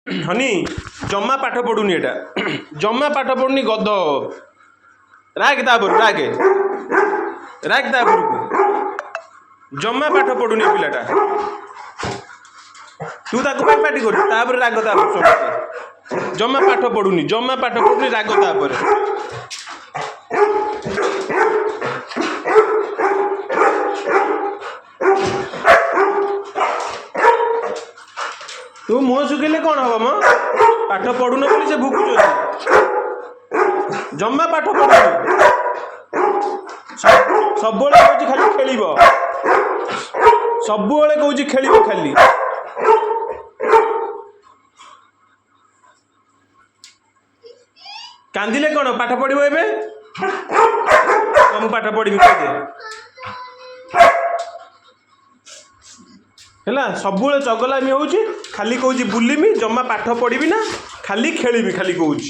हनी जम्मा पाठ पढ़ुनी एटा जम्मा पाठ पढ़ुनी गद राग तापर राग तापर को जम्मा पाठ पढ़ुनी पिलाटा तू ताको पाटी कर तापर राग तापर जम्मा पाठ पढ़ुनी राग तापर तू मुह सुखिले कौन हम म पाठ पढ़ुन बोली से भुकुच जम्मा पाठ पढ़ुन सब कहूँ खाली खेल सब कहूँ खेल खाली कांदिले कौन पाठ पढ़ एवं पाठ पढ़ी कह है सब चगलामी हो खाली कौच बुलमी जमा पाठ पढ़ी ना खाली खेली खाली कौच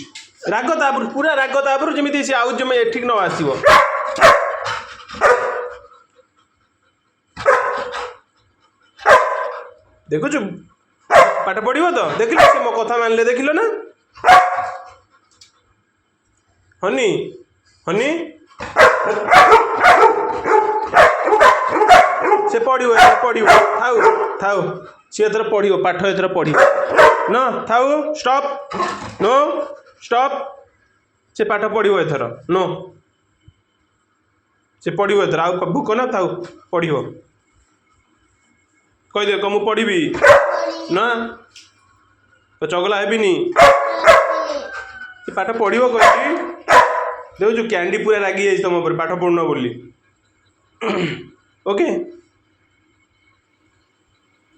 राग तापर पूरा राग तापर जमी सी आउ जमे एठिक न आसो देखु पाठ पढ़ो तो देख मो कथा मानले देख ना हनी हनी से पढ़ो थाऊ थाऊ सी एथर पढ़ो पाठ एथर पढ़ी न थाऊ स्टॉप नो स्टॉप से पाठ पढ़ो एथर नो से पढ़ो एथर आउ भूक ना थाऊ पढ़ो कहीदे कह मुझे पढ़ी ना तो चगला हेबिनी पाठ पढ़ो कही देखु कैंडी पूरा रागी तुम पाठ पढ़ुन बोली ओके